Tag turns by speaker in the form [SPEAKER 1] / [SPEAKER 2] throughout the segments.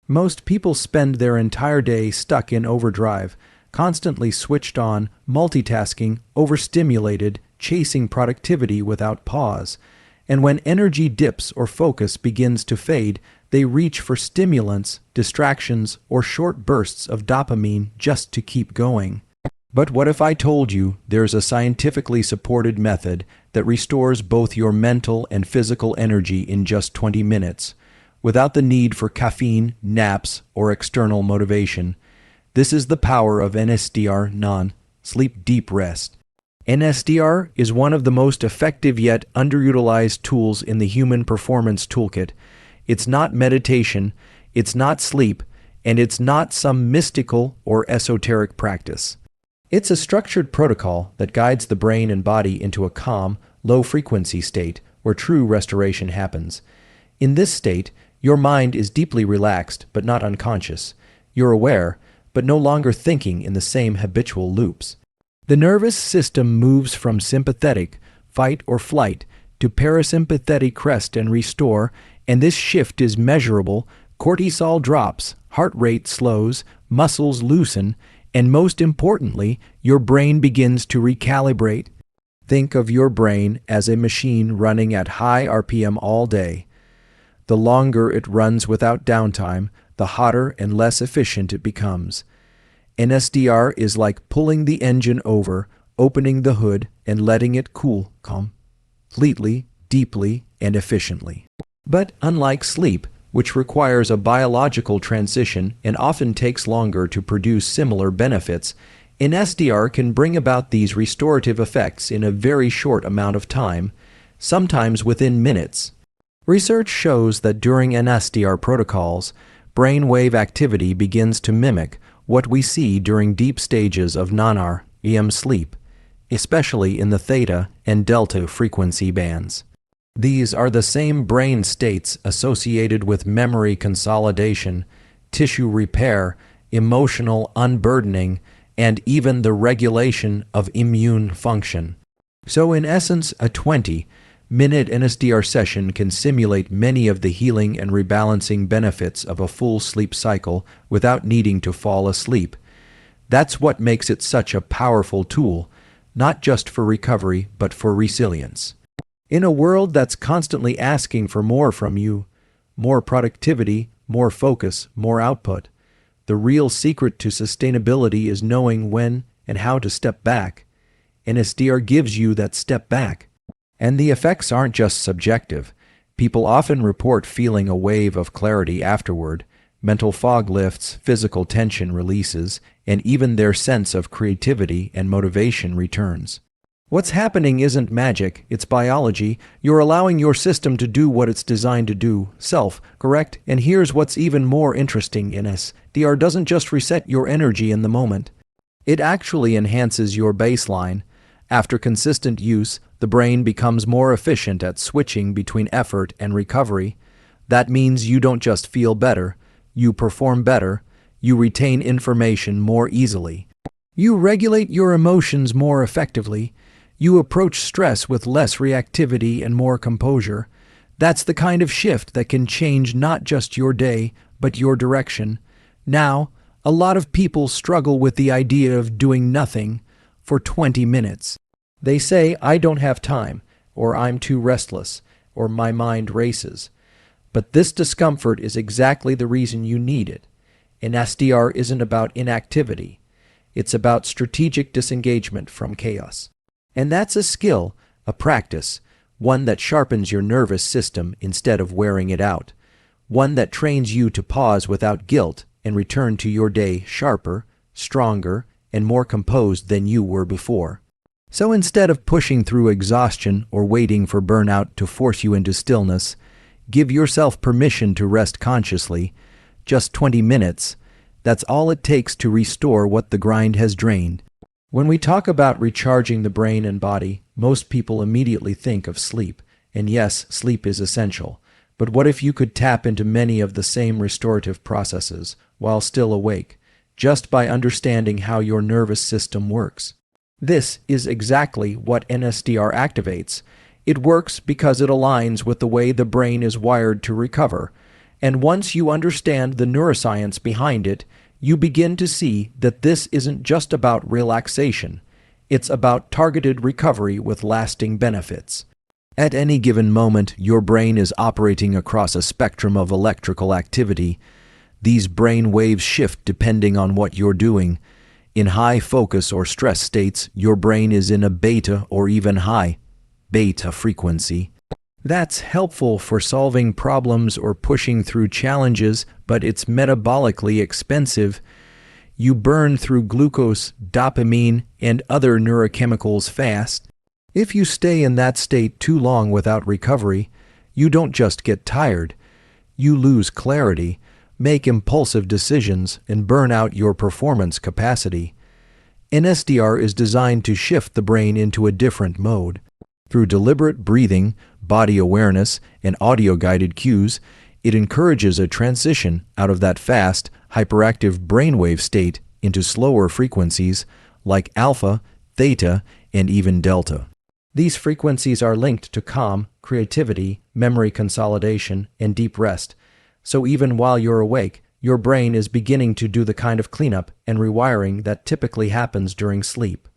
[SPEAKER 1] Most people spend their entire day stuck in overdrive, constantly switched on, multitasking, overstimulated, chasing productivity without pause. And when energy dips or focus begins to fade, they reach for stimulants, distractions, or short bursts of dopamine just to keep going. But what if I told you there's a scientifically supported method that restores both your mental and physical energy in just 20 minutes, without the need for caffeine, naps, or external motivation? This is the power of NSDR, non-sleep deep rest. NSDR is one of the most effective yet underutilized tools in the human performance toolkit. It's not meditation, it's not sleep, and it's not some mystical or esoteric practice. It's a structured protocol that guides the brain and body into a calm, low-frequency state where true restoration happens. In this state, your mind is deeply relaxed but not unconscious. You're aware, but no longer thinking in the same habitual loops. The nervous system moves from sympathetic, fight or flight, to parasympathetic rest and restore, and this shift is measurable. Cortisol drops, heart rate slows, muscles loosen, and most importantly, your brain begins to recalibrate. Think of your brain as a machine running at high RPM all day. The longer it runs without downtime, the hotter and less efficient it becomes. NSDR is like pulling the engine over, opening the hood, and letting it cool completely, deeply, and efficiently. But unlike sleep, which requires a biological transition and often takes longer to produce similar benefits, NSDR can bring about these restorative effects in a very short amount of time, sometimes within minutes. Research shows that during NSDR protocols, brainwave activity begins to mimic what we see during deep stages of non-REM sleep, especially in the theta and delta frequency bands. These are the same brain states associated with memory consolidation, tissue repair, emotional unburdening, and even the regulation of immune function. So in essence, a 20-minute NSDR session can simulate many of the healing and rebalancing benefits of a full sleep cycle without needing to fall asleep. That's what makes it such a powerful tool, not just for recovery, but for resilience. In a world that's constantly asking for more from you, more productivity, more focus, more output, the real secret to sustainability is knowing when and how to step back. NSDR gives you that step back. And the effects aren't just subjective. People often report feeling a wave of clarity afterward. Mental fog lifts, physical tension releases, and even their sense of creativity and motivation returns. What's happening isn't magic, it's biology. You're allowing your system to do what it's designed to do, self-correct. And here's what's even more interesting: NSDR doesn't just reset your energy in the moment. It actually enhances your baseline. After consistent use, the brain becomes more efficient at switching between effort and recovery. That means you don't just feel better, you perform better, you retain information more easily. You regulate your emotions more effectively. You approach stress with less reactivity and more composure. That's the kind of shift that can change not just your day, but your direction. Now, a lot of people struggle with the idea of doing nothing for 20 minutes. They say, "I don't have time," or "I'm too restless," or "my mind races." But this discomfort is exactly the reason you need it. NSDR isn't about inactivity. It's about strategic disengagement from chaos. And that's a skill, a practice, one that sharpens your nervous system instead of wearing it out, one that trains you to pause without guilt and return to your day sharper, stronger, and more composed than you were before. So instead of pushing through exhaustion or waiting for burnout to force you into stillness, give yourself permission to rest consciously. Just 20 minutes. That's all it takes to restore what the grind has drained. When we talk about recharging the brain and body, most people immediately think of sleep. And yes, sleep is essential. But what if you could tap into many of the same restorative processes while still awake, just by understanding how your nervous system works? This is exactly what NSDR activates. It works because it aligns with the way the brain is wired to recover. And once you understand the neuroscience behind it, you begin to see that this isn't just about relaxation. It's about targeted recovery with lasting benefits. At any given moment, your brain is operating across a spectrum of electrical activity. These brain waves shift depending on what you're doing. In high focus or stress states, your brain is in a beta or even high beta frequency. That's helpful for solving problems or pushing through challenges, but it's metabolically expensive. You burn through glucose, dopamine, and other neurochemicals fast. If you stay in that state too long without recovery, you don't just get tired. You lose clarity, make impulsive decisions, and burn out your performance capacity. NSDR is designed to shift the brain into a different mode. Through deliberate breathing, body awareness, and audio-guided cues, it encourages a transition out of that fast, hyperactive brainwave state into slower frequencies like alpha, theta, and even delta. These frequencies are linked to calm, creativity, memory consolidation, and deep rest. So even while you're awake, your brain is beginning to do the kind of cleanup and rewiring that typically happens during sleep.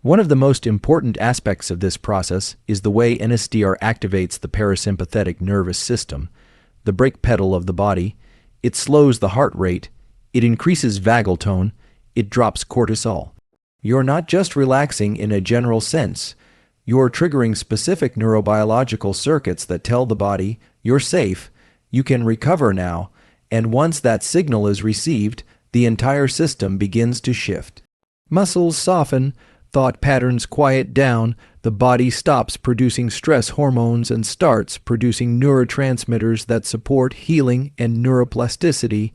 [SPEAKER 1] One of the most important aspects of this process is the way NSDR activates the parasympathetic nervous system, the brake pedal of the body. It slows the heart rate, it increases vagal tone, it drops cortisol. You're not just relaxing in a general sense. You're triggering specific neurobiological circuits that tell the body, you're safe, you can recover now, and once that signal is received, the entire system begins to shift. Muscles soften, thought patterns quiet down, the body stops producing stress hormones and starts producing neurotransmitters that support healing and neuroplasticity.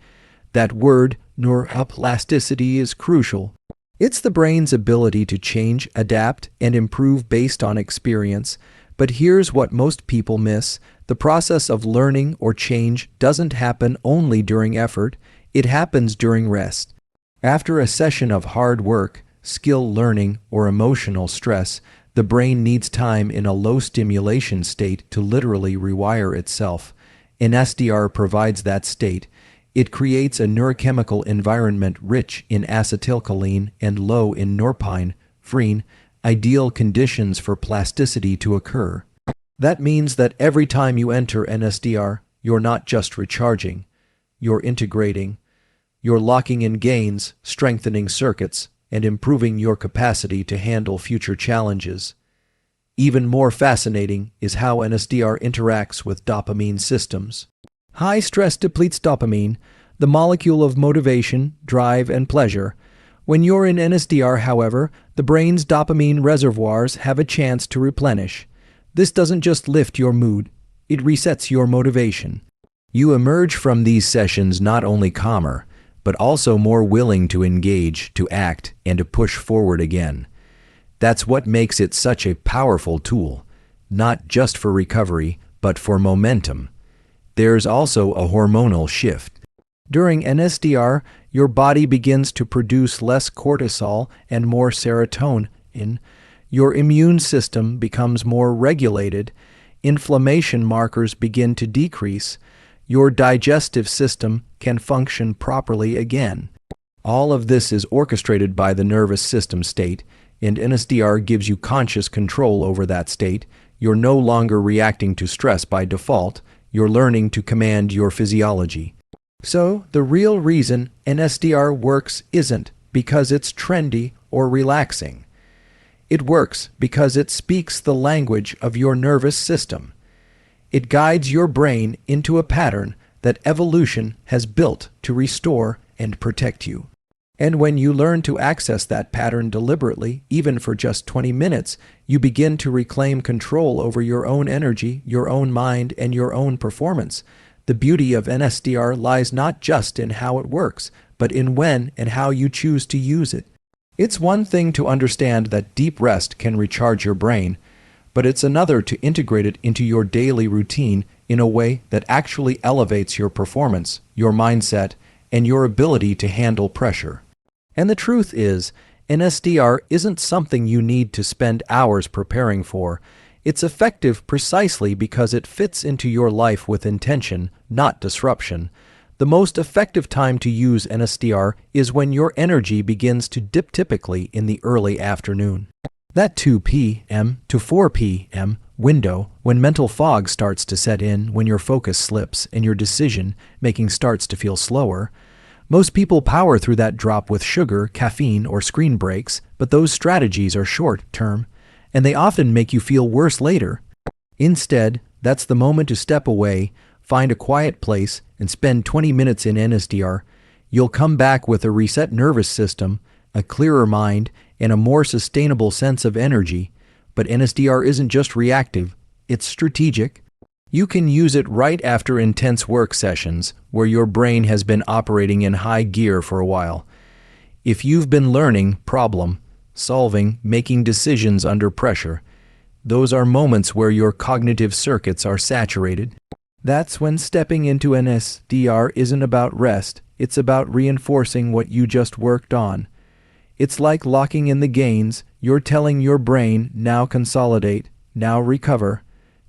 [SPEAKER 1] That word, neuroplasticity, is crucial. It's the brain's ability to change, adapt, and improve based on experience. But here's what most people miss. The process of learning or change doesn't happen only during effort, it happens during rest. After a session of hard work, skill learning, or emotional stress, the brain needs time in a low stimulation state to literally rewire itself. NSDR provides that state. It creates a neurochemical environment rich in acetylcholine and low in norepinephrine, ideal conditions for plasticity to occur. That means that every time you enter NSDR, you're not just recharging, you're integrating, you're locking in gains, strengthening circuits, and improving your capacity to handle future challenges. Even more fascinating is how NSDR interacts with dopamine systems. High stress depletes dopamine, the molecule of motivation, drive, and pleasure. When you're in NSDR, however, the brain's dopamine reservoirs have a chance to replenish. This doesn't just lift your mood, it resets your motivation. You emerge from these sessions not only calmer, but also more willing to engage, to act, and to push forward again. That's what makes it such a powerful tool, not just for recovery, but for momentum. There's also a hormonal shift. During NSDR, your body begins to produce less cortisol and more serotonin. Your immune system becomes more regulated. Inflammation markers begin to decrease. Your digestive system can function properly again. All of this is orchestrated by the nervous system state, and NSDR gives you conscious control over that state. You're no longer reacting to stress by default. You're learning to command your physiology. So, the real reason NSDR works isn't because it's trendy or relaxing. It works because it speaks the language of your nervous system. It guides your brain into a pattern that evolution has built to restore and protect you. And when you learn to access that pattern deliberately, even for just 20 minutes, you begin to reclaim control over your own energy, your own mind, and your own performance. The beauty of NSDR lies not just in how it works, but in when and how you choose to use it. It's one thing to understand that deep rest can recharge your brain, but it's another to integrate it into your daily routine in a way that actually elevates your performance, your mindset, and your ability to handle pressure. And the truth is, NSDR isn't something you need to spend hours preparing for. It's effective precisely because it fits into your life with intention, not disruption. The most effective time to use NSDR is when your energy begins to dip, typically in the early afternoon. That 2 p.m. to 4 p.m. window, when mental fog starts to set in, when your focus slips and your decision-making starts to feel slower. Most people power through that drop with sugar, caffeine, or screen breaks, but those strategies are short-term, and they often make you feel worse later. Instead, that's the moment to step away, find a quiet place, and spend 20 minutes in NSDR. You'll come back with a reset nervous system, a clearer mind, and a more sustainable sense of energy. But NSDR isn't just reactive, it's strategic. You can use it right after intense work sessions, where your brain has been operating in high gear for a while. If you've been learning problem solving, making decisions under pressure, those are moments where your cognitive circuits are saturated. That's when stepping into NSDR isn't about rest, it's about reinforcing what you just worked on. It's like locking in the gains. You're telling your brain, now consolidate, now recover,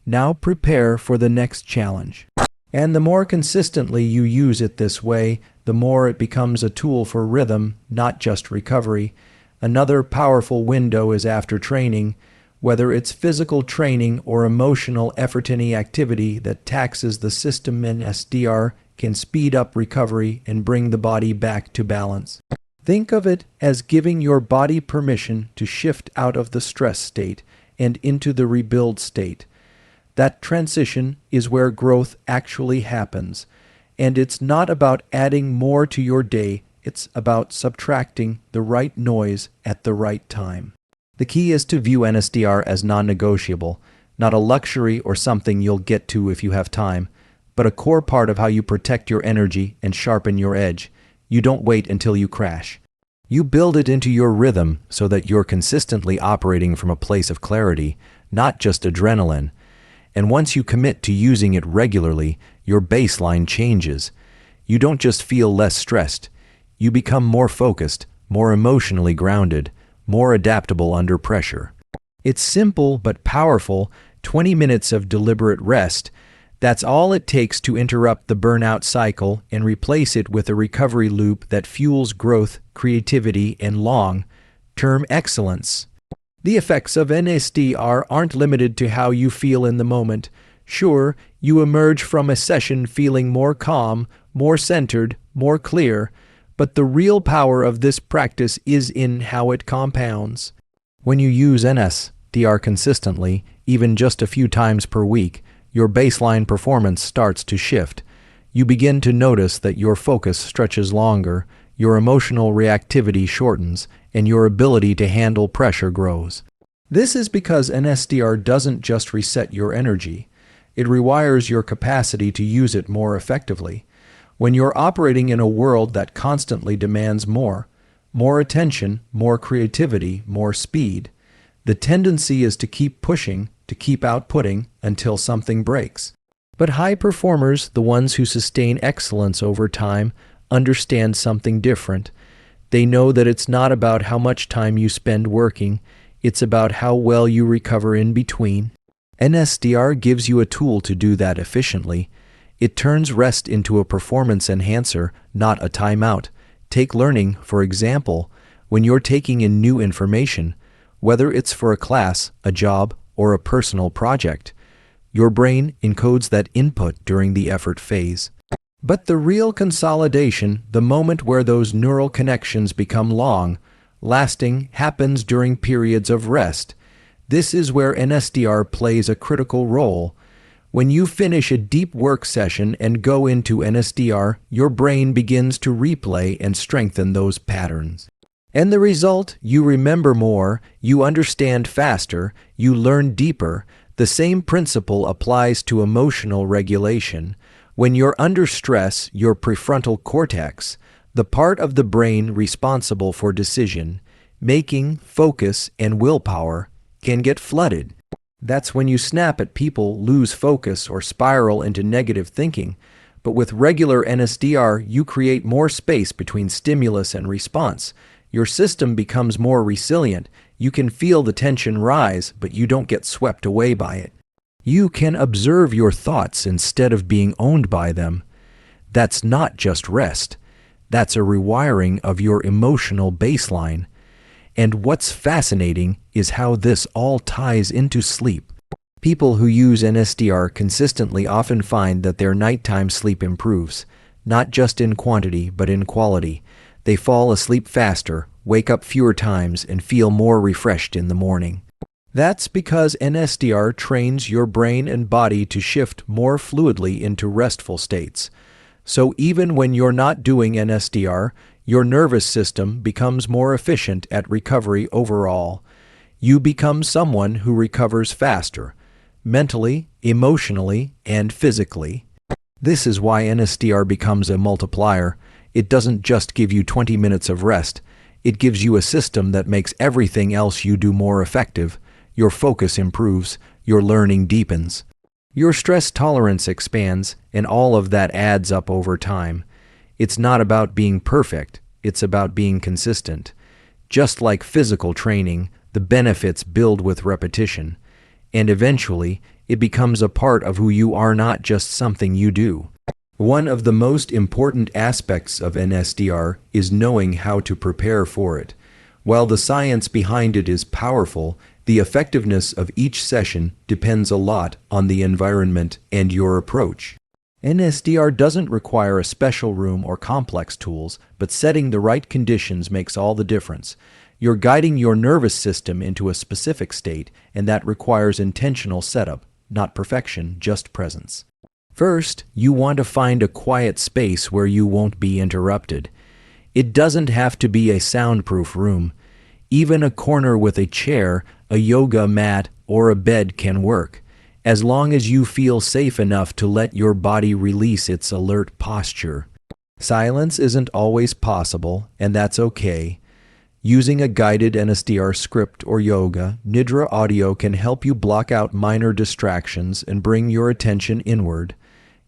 [SPEAKER 1] now prepare for the next challenge. And the more consistently you use it this way, the more it becomes a tool for rhythm, not just recovery. Another powerful window is after training, whether it's physical training or emotional effort. Any activity that taxes the system in NSDR can speed up recovery and bring the body back to balance. Think of it as giving your body permission to shift out of the stress state and into the rebuild state. That transition is where growth actually happens, and it's not about adding more to your day, it's about subtracting the right noise at the right time. The key is to view NSDR as non-negotiable, not a luxury or something you'll get to if you have time, but a core part of how you protect your energy and sharpen your edge. You don't wait until you crash. You build it into your rhythm so that you're consistently operating from a place of clarity, not just adrenaline. And once you commit to using it regularly, your baseline changes. You don't just feel less stressed. You become more focused, more emotionally grounded, more adaptable under pressure. It's simple but powerful. 20 minutes of deliberate rest. That's all it takes to interrupt the burnout cycle and replace it with a recovery loop that fuels growth, creativity, and long-term excellence. The effects of NSDR aren't limited to how you feel in the moment. Sure, you emerge from a session feeling more calm, more centered, more clear, but the real power of this practice is in how it compounds. When you use NSDR consistently, even just a few times per week, your baseline performance starts to shift. You begin to notice that your focus stretches longer, your emotional reactivity shortens, and your ability to handle pressure grows. This is because NSDR doesn't just reset your energy, it rewires your capacity to use it more effectively. When you're operating in a world that constantly demands more attention, more creativity, more speed, the tendency is to keep pushing, to keep outputting until something breaks. But high performers, the ones who sustain excellence over time, understand something different. They know that it's not about how much time you spend working, it's about how well you recover in between. NSDR gives you a tool to do that efficiently. It turns rest into a performance enhancer, not a timeout. Take learning, for example. When you're taking in new information, whether it's for a class, a job, or a personal project, your brain encodes that input during the effort phase. But the real consolidation, the moment where those neural connections become long-lasting, happens during periods of rest. This is where NSDR plays a critical role. When you finish a deep work session and go into NSDR, your brain begins to replay and strengthen those patterns. And the result, you remember more, you understand faster, you learn deeper. The same principle applies to emotional regulation. When you're under stress, your prefrontal cortex, the part of the brain responsible for decision, making, focus, and willpower, can get flooded. That's when you snap at people, lose focus, or spiral into negative thinking. But with regular NSDR, you create more space between stimulus and response. Your system becomes more resilient. You can feel the tension rise, but you don't get swept away by it. You can observe your thoughts instead of being owned by them. That's not just rest. That's a rewiring of your emotional baseline. And what's fascinating is how this all ties into sleep. People who use NSDR consistently often find that their nighttime sleep improves, not just in quantity, but in quality. They fall asleep faster, wake up fewer times, and feel more refreshed in the morning. That's because NSDR trains your brain and body to shift more fluidly into restful states. So even when you're not doing NSDR, your nervous system becomes more efficient at recovery overall. You become someone who recovers faster, mentally, emotionally, and physically. This is why NSDR becomes a multiplier. It doesn't just give you 20 minutes of rest. It gives you a system that makes everything else you do more effective. Your focus improves, your learning deepens. Your stress tolerance expands, and all of that adds up over time. It's not about being perfect, it's about being consistent. Just like physical training, the benefits build with repetition. And eventually, it becomes a part of who you are, not just something you do. One of the most important aspects of NSDR is knowing how to prepare for it. While the science behind it is powerful, the effectiveness of each session depends a lot on the environment and your approach. NSDR doesn't require a special room or complex tools, but setting the right conditions makes all the difference. You're guiding your nervous system into a specific state, and that requires intentional setup, not perfection, just presence. First, you want to find a quiet space where you won't be interrupted. It doesn't have to be a soundproof room. Even a corner with a chair, a yoga mat, or a bed can work, as long as you feel safe enough to let your body release its alert posture. Silence isn't always possible, and that's okay. Using a guided NSDR script or yoga, Nidra audio can help you block out minor distractions and bring your attention inward.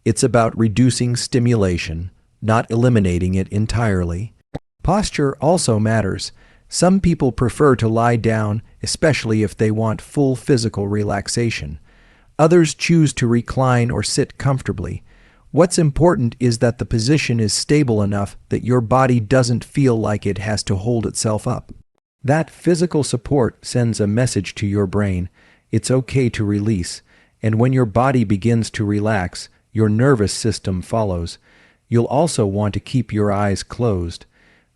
[SPEAKER 1] It's about reducing stimulation, not eliminating it entirely. Posture also matters. Some people prefer to lie down, especially if they want full physical relaxation. Others choose to recline or sit comfortably. What's important is that the position is stable enough that your body doesn't feel like it has to hold itself up. That physical support sends a message to your brain. It's okay to release, and when your body begins to relax, your nervous system follows. You'll also want to keep your eyes closed.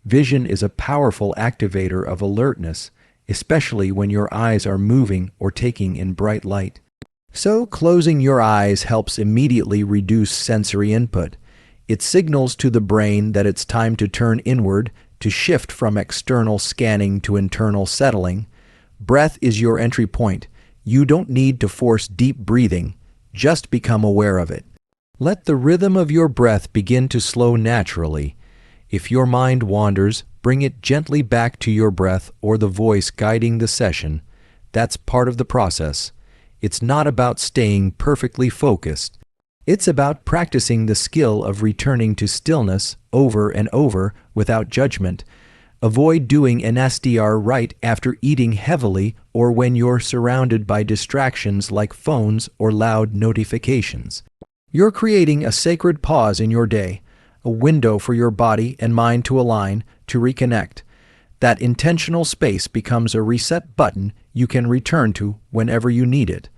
[SPEAKER 1] Vision is a powerful activator of alertness, especially when your eyes are moving or taking in bright light. So closing your eyes helps immediately reduce sensory input. It signals to the brain that it's time to turn inward, to shift from external scanning to internal settling. Breath is your entry point. You don't need to force deep breathing. Just become aware of it. Let the rhythm of your breath begin to slow naturally. If your mind wanders, bring it gently back to your breath or the voice guiding the session. That's part of the process. It's not about staying perfectly focused. It's about practicing the skill of returning to stillness over and over without judgment. Avoid doing NSDR right after eating heavily or when you're surrounded by distractions like phones or loud notifications. You're creating a sacred pause in your day, a window for your body and mind to align, to reconnect. That intentional space becomes a reset button you can return to whenever you need it.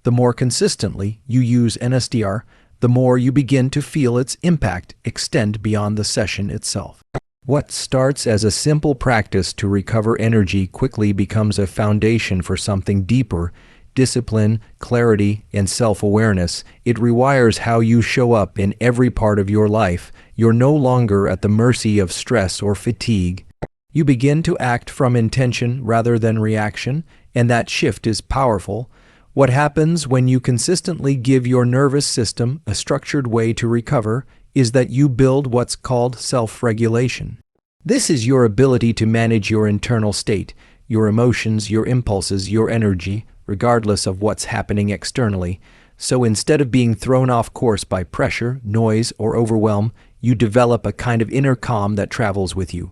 [SPEAKER 1] The more consistently you use NSDR, the more you begin to feel its impact extend beyond the session itself. What starts as a simple practice to recover energy quickly becomes a foundation for something deeper: discipline, clarity, and self-awareness. It rewires how you show up in every part of your life. You're no longer at the mercy of stress or fatigue. You begin to act from intention rather than reaction, and that shift is powerful. What happens when you consistently give your nervous system a structured way to recover is that you build what's called self-regulation. This is your ability to manage your internal state, your emotions, your impulses, your energy, regardless of what's happening externally. So instead of being thrown off course by pressure, noise, or overwhelm, you develop a kind of inner calm that travels with you.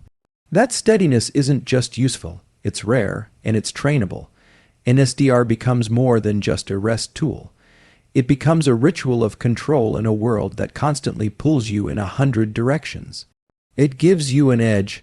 [SPEAKER 1] That steadiness isn't just useful, It's rare, and it's trainable. NSDR becomes more than just a rest tool. It becomes a ritual of control in a world that constantly pulls you in 100 directions. It gives you an edge